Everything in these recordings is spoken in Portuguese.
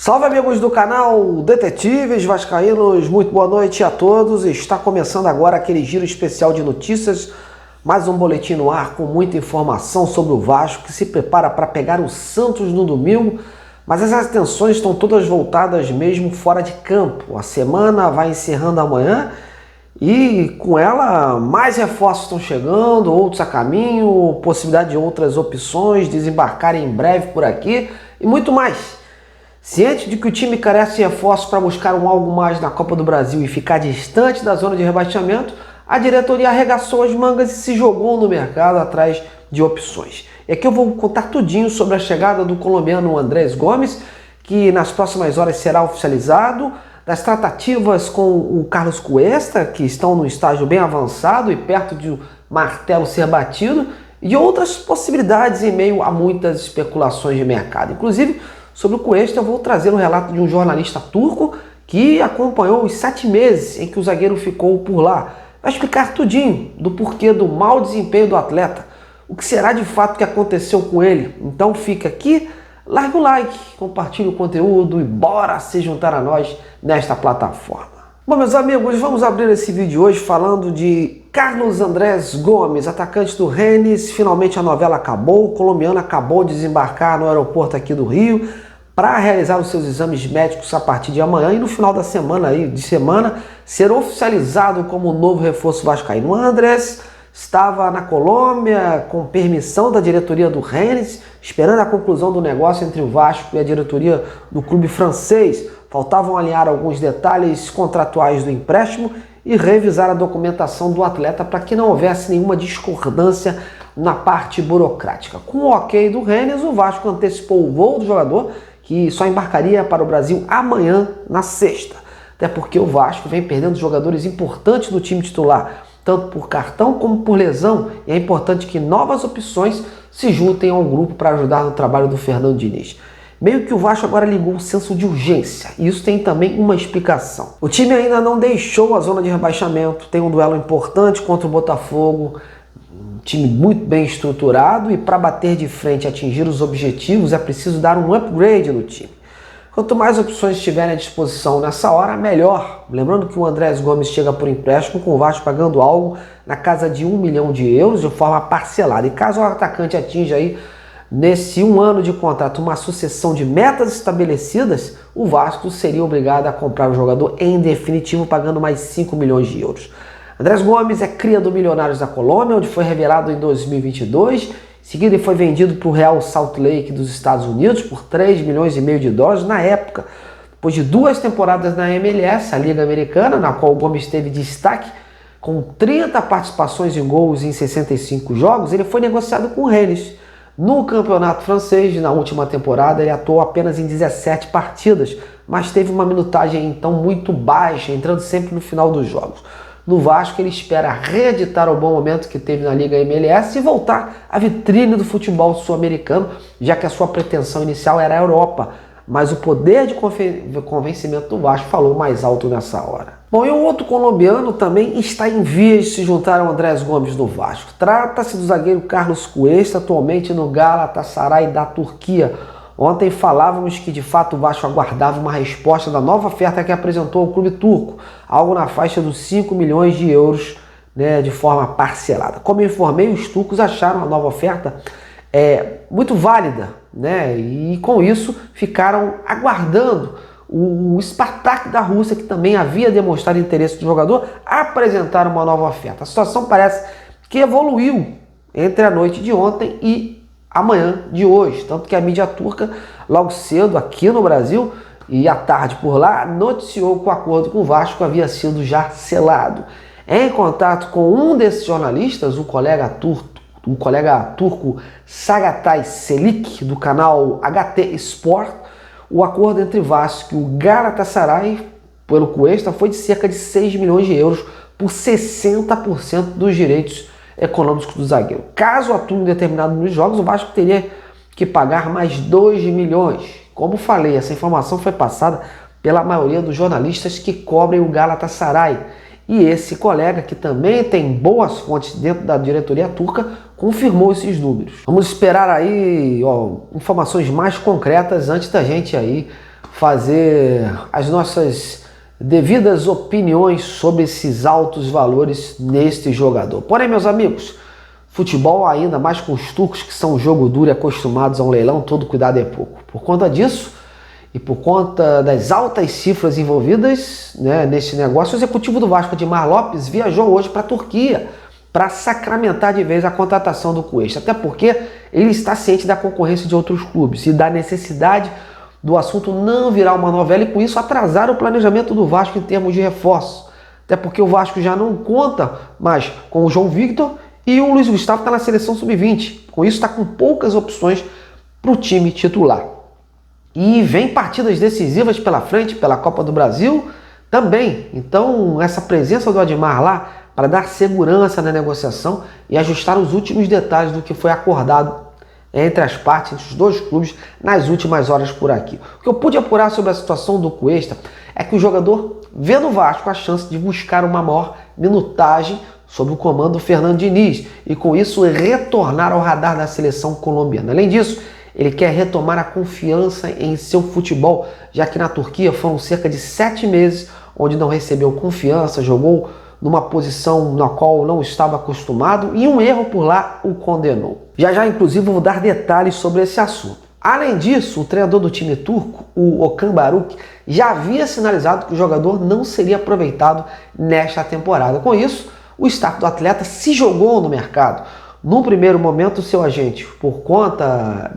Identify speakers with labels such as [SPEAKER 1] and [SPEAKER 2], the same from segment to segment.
[SPEAKER 1] Salve amigos do canal Detetives Vascaínos, muito boa noite a todos. Está começando agora aquele giro especial de notícias, mais um boletim no ar com muita informação sobre o Vasco, que se prepara para pegar o Santos no domingo, mas as atenções estão todas voltadas mesmo fora de campo. A semana vai encerrando amanhã e com ela mais reforços estão chegando, outros a caminho, possibilidade de outras opções, desembarcarem em breve por aqui e muito mais. Ciente de que o time carece de reforços para buscar algo mais na Copa do Brasil e ficar distante da zona de rebaixamento, a diretoria arregaçou as mangas e se jogou no mercado atrás de opções. E aqui eu vou contar tudinho sobre a chegada do colombiano Andrés Gomes, que nas próximas horas será oficializado, das tratativas com o Carlos Cuesta, que estão no estágio bem avançado e perto de um martelo ser batido, e outras possibilidades em meio a muitas especulações de mercado. Inclusive, sobre o Cuesta, eu vou trazer um relato de um jornalista turco que acompanhou os 7 meses em que o zagueiro ficou por lá. Vai explicar tudinho do porquê do mau desempenho do atleta, o que será de fato que aconteceu com ele. Então fica aqui, larga o like, compartilhe o conteúdo e bora se juntar a nós nesta plataforma. Bom, meus amigos, vamos abrir esse vídeo hoje falando de Carlos Andrés Gomes, atacante do Rennes. Finalmente a novela acabou, o colombiano acabou de desembarcar no aeroporto aqui do Rio para realizar os seus exames médicos a partir de amanhã e no final da semana, ser oficializado como o novo reforço vascaíno. O Andrés estava na Colômbia com permissão da diretoria do Rennes, esperando a conclusão do negócio entre o Vasco e a diretoria do clube francês. Faltavam alinhar alguns detalhes contratuais do empréstimo e revisar a documentação do atleta para que não houvesse nenhuma discordância na parte burocrática. Com o ok do Rennes, o Vasco antecipou o voo do jogador, que só embarcaria para o Brasil amanhã, na sexta. Até porque o Vasco vem perdendo jogadores importantes do time titular, tanto por cartão como por lesão, e é importante que novas opções se juntem ao grupo para ajudar no trabalho do Fernando Diniz. Meio que o Vasco agora ligou um senso de urgência, e isso tem também uma explicação. O time ainda não deixou a zona de rebaixamento, tem um duelo importante contra o Botafogo, um time muito bem estruturado, e para bater de frente e atingir os objetivos é preciso dar um upgrade no time. Quanto mais opções estiverem à disposição nessa hora, melhor. Lembrando que o Andrés Gomes chega por empréstimo, com o Vasco pagando algo na casa de 1 milhão de euros de forma parcelada. E caso o atacante atinja aí, nesse 1 ano de contrato, uma sucessão de metas estabelecidas, o Vasco seria obrigado a comprar o jogador em definitivo, pagando mais 5 milhões de euros. Andrés Gomes é cria do Milionários da Colômbia, onde foi revelado em 2022. Em seguida, ele foi vendido para o Real Salt Lake dos Estados Unidos por 3,5 milhões de dólares na época. Depois de 2 temporadas na MLS, a Liga Americana, na qual o Gomes teve destaque, com 30 participações em gols em 65 jogos, ele foi negociado com o Rennes. No campeonato francês, na última temporada, ele atuou apenas em 17 partidas, mas teve uma minutagem então muito baixa, entrando sempre no final dos jogos. No Vasco, ele espera reeditar o bom momento que teve na Liga MLS e voltar à vitrine do futebol sul-americano, já que a sua pretensão inicial era a Europa, mas o poder de convencimento do Vasco falou mais alto nessa hora. Bom, e o outro colombiano também está em vias de se juntar ao Andrés Gomes no Vasco. Trata-se do zagueiro Carlos Cuesta, atualmente no Galatasaray da Turquia. Ontem falávamos que de fato o Vasco aguardava uma resposta da nova oferta que apresentou ao clube turco, algo na faixa dos 5 milhões de euros, de forma parcelada. Como eu informei, os turcos acharam a nova oferta muito válida, e com isso ficaram aguardando o Spartak da Rússia, que também havia demonstrado interesse do jogador, apresentar uma nova oferta. A situação parece que evoluiu entre a noite de ontem e amanhã de hoje, tanto que a mídia turca, logo cedo aqui no Brasil e à tarde por lá, noticiou que o acordo com o Vasco havia sido já selado. Em contato com um desses jornalistas, o colega turco Sagatay Selik, do canal HT Sport, o acordo entre Vasco e o Galatasaray pelo Cuesta foi de cerca de 6 milhões de euros por 60% dos direitos econômicos do zagueiro. Caso atue em determinado número de jogos, o Vasco teria que pagar mais 2 milhões. Como falei, essa informação foi passada pela maioria dos jornalistas que cobrem o Galatasaray. E esse colega, que também tem boas fontes dentro da diretoria turca, confirmou esses números. Vamos esperar aí informações mais concretas antes da gente aí fazer as nossas devidas opiniões sobre esses altos valores neste jogador. Porém, meus amigos, futebol, ainda mais com os turcos, que são jogo duro e acostumados a um leilão, todo cuidado é pouco. Por conta disso e por conta das altas cifras envolvidas, né, neste negócio, o executivo do Vasco, Adimar Lopes, viajou hoje para a Turquia para sacramentar de vez a contratação do Cuesta. Até porque ele está ciente da concorrência de outros clubes e da necessidade do assunto não virar uma novela e com isso atrasar o planejamento do Vasco em termos de reforço. Até porque o Vasco já não conta mais com o João Victor e o Luiz Gustavo está na seleção sub-20. Com isso está com poucas opções para o time titular. E vem partidas decisivas pela frente, pela Copa do Brasil também. Então essa presença do Adimar lá para dar segurança na negociação e ajustar os últimos detalhes do que foi acordado entre as partes, entre os dois clubes, nas últimas horas por aqui. O que eu pude apurar sobre a situação do Cuesta é que o jogador vê no Vasco a chance de buscar uma maior minutagem sob o comando do Fernando Diniz e com isso retornar ao radar da seleção colombiana. Além disso, ele quer retomar a confiança em seu futebol, já que na Turquia foram cerca de 7 meses onde não recebeu confiança, jogou numa posição na qual não estava acostumado e um erro por lá o condenou. Já, inclusive, vou dar detalhes sobre esse assunto. Além disso, o treinador do time turco, o Okan Buruk, já havia sinalizado que o jogador não seria aproveitado nesta temporada. Com isso, o staff do atleta se jogou no mercado. Num primeiro momento, o seu agente, por conta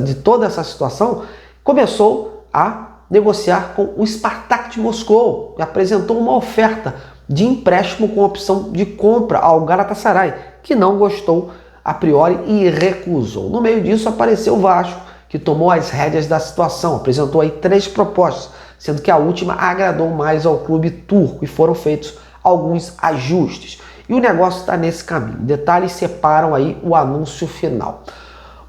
[SPEAKER 1] de toda essa situação, começou a negociar com o Spartak de Moscou e apresentou uma oferta de empréstimo com opção de compra ao Galatasaray, que não gostou a priori e recusou. No meio disso apareceu o Vasco, que tomou as rédeas da situação, apresentou aí 3 propostas, sendo que a última agradou mais ao clube turco e foram feitos alguns ajustes. E o negócio está nesse caminho. Detalhes separam aí o anúncio final.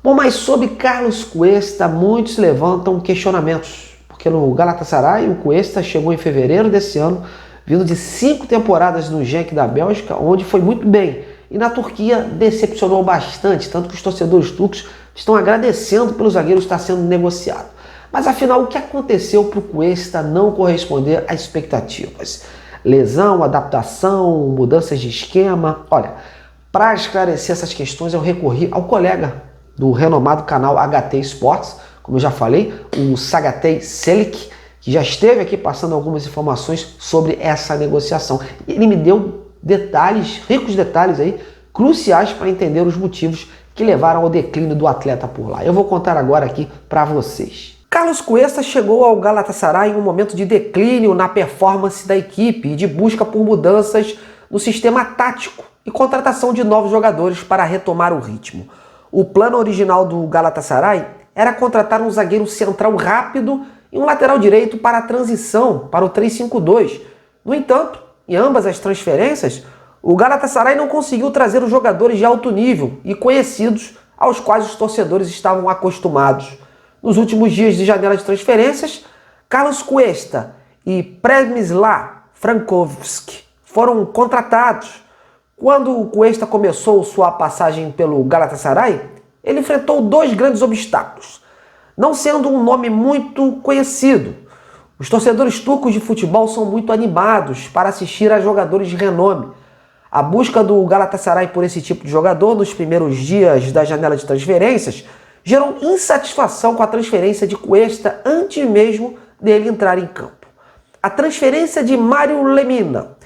[SPEAKER 1] Bom, mas sobre Carlos Cuesta, muitos levantam questionamentos, porque no Galatasaray o Cuesta chegou em fevereiro desse ano, vindo de 5 temporadas no Genk da Bélgica, onde foi muito bem. E na Turquia decepcionou bastante, tanto que os torcedores turcos estão agradecendo pelo zagueiro estar sendo negociado. Mas afinal, o que aconteceu para o Cuesta não corresponder às expectativas? Lesão, adaptação, mudanças de esquema? Olha, para esclarecer essas questões eu recorri ao colega do renomado canal HT Sports, como eu já falei, o Sagatei Selik, que já esteve aqui passando algumas informações sobre essa negociação. Ele me deu detalhes, ricos detalhes aí, cruciais para entender os motivos que levaram ao declínio do atleta por lá. Eu vou contar agora aqui para vocês. Carlos Cuesta chegou ao Galatasaray em um momento de declínio na performance da equipe e de busca por mudanças no sistema tático e contratação de novos jogadores para retomar o ritmo. O plano original do Galatasaray era contratar um zagueiro central rápido e um lateral direito para a transição para o 3-5-2. No entanto, em ambas as transferências, o Galatasaray não conseguiu trazer os jogadores de alto nível e conhecidos aos quais os torcedores estavam acostumados. Nos últimos dias de janela de transferências, Carlos Cuesta e Przemysław Frankowski foram contratados. Quando o Cuesta começou sua passagem pelo Galatasaray, ele enfrentou 2 grandes obstáculos. Não sendo um nome muito conhecido, os torcedores turcos de futebol são muito animados para assistir a jogadores de renome. A busca do Galatasaray por esse tipo de jogador nos primeiros dias da janela de transferências gerou insatisfação com a transferência de Cuesta antes mesmo dele entrar em campo. A transferência de Mário Lemina.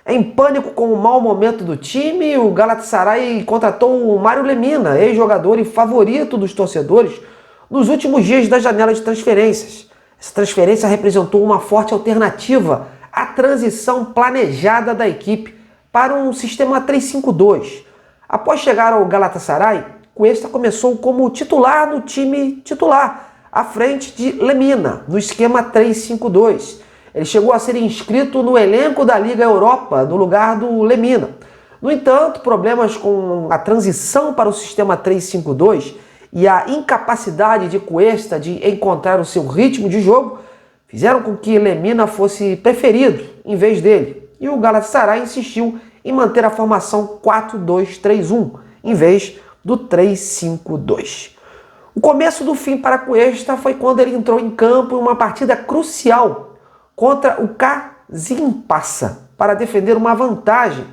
[SPEAKER 1] Em pânico com o mau momento do time, o Galatasaray contratou o Mário Lemina, ex-jogador e favorito dos torcedores, nos últimos dias da janela de transferências. Essa transferência representou uma forte alternativa à transição planejada da equipe para um sistema 3-5-2. Após chegar ao Galatasaray, Cuesta começou como titular no time titular, à frente de Lemina, no esquema 3-5-2. Ele chegou a ser inscrito no elenco da Liga Europa, no lugar do Lemina. No entanto, problemas com a transição para o sistema 3-5-2 e a incapacidade de Cuesta de encontrar o seu ritmo de jogo fizeram com que Lemina fosse preferido em vez dele. E o Galatasaray insistiu em manter a formação 4-2-3-1 em vez do 3-5-2. O começo do fim para Cuesta foi quando ele entrou em campo em uma partida crucial contra o Kasimpasa para defender uma vantagem,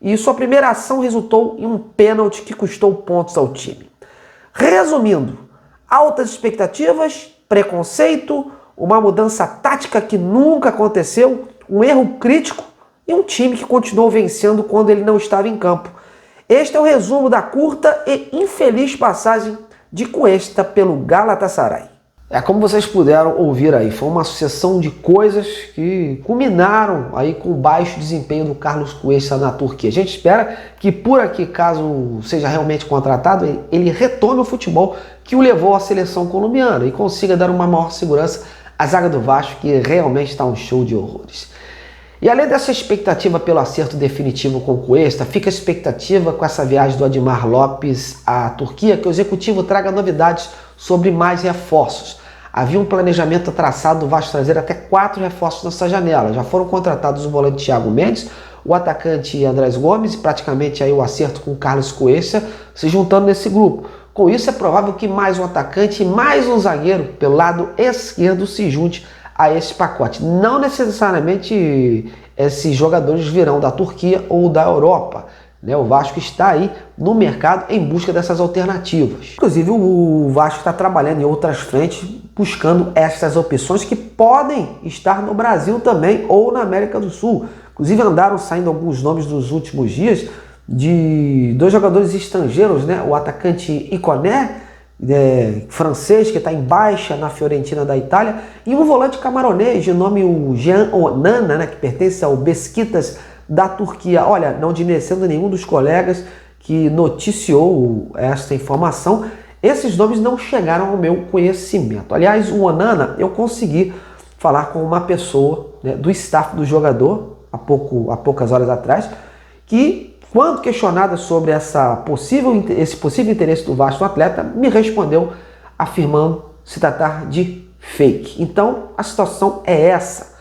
[SPEAKER 1] e sua primeira ação resultou em um pênalti que custou pontos ao time. Resumindo, altas expectativas, preconceito, uma mudança tática que nunca aconteceu, um erro crítico e um time que continuou vencendo quando ele não estava em campo. Este é o resumo da curta e infeliz passagem de Cuesta pelo Galatasaray. Como vocês puderam ouvir aí, foi uma sucessão de coisas que culminaram aí com o baixo desempenho do Carlos Cuesta na Turquia. A gente espera que por aqui, caso seja realmente contratado, ele retome o futebol que o levou à seleção colombiana e consiga dar uma maior segurança à zaga do Vasco, que realmente está um show de horrores. E além dessa expectativa pelo acerto definitivo com Cuesta, fica a expectativa com essa viagem do Admar Lopes à Turquia, que o executivo traga novidades sobre mais reforços. Havia um planejamento traçado do Vasco trazer até 4 reforços nessa janela. Já foram contratados o volante Thiago Mendes, o atacante Andrés Gomes, e praticamente aí o acerto com o Carlos Cuesta se juntando nesse grupo. Com isso é provável que mais um atacante e mais um zagueiro pelo lado esquerdo se junte a esse pacote. Não necessariamente esses jogadores virão da Turquia ou da Europa, né? O Vasco está aí no mercado em busca dessas alternativas. Inclusive o Vasco está trabalhando em outras frentes, buscando essas opções que podem estar no Brasil também ou na América do Sul. Inclusive andaram saindo alguns nomes nos últimos dias de 2 jogadores estrangeiros, né? O atacante Iconé, francês, que está em baixa na Fiorentina da Itália, e um volante camaronês de nome o Jean Onana, né, que pertence ao Beşiktaş da Turquia. Olha, não desmerecendo nenhum dos colegas que noticiou essa informação, esses nomes não chegaram ao meu conhecimento. Aliás, o Onana, eu consegui falar com uma pessoa, né, do staff do jogador há poucas horas atrás, que quando questionada sobre esse possível interesse do Vasco no atleta, me respondeu afirmando se tratar de fake. Então, a situação é essa.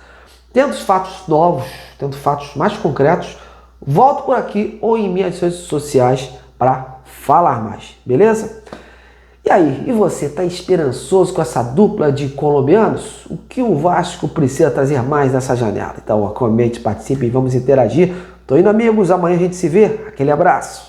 [SPEAKER 1] Tendo fatos novos, tendo fatos mais concretos, volto por aqui ou em minhas redes sociais para falar mais, beleza? E aí, e você, está esperançoso com essa dupla de colombianos? O que o Vasco precisa trazer mais nessa janela? Então, comente, participe e vamos interagir. Tô indo, amigos. Amanhã a gente se vê. Aquele abraço.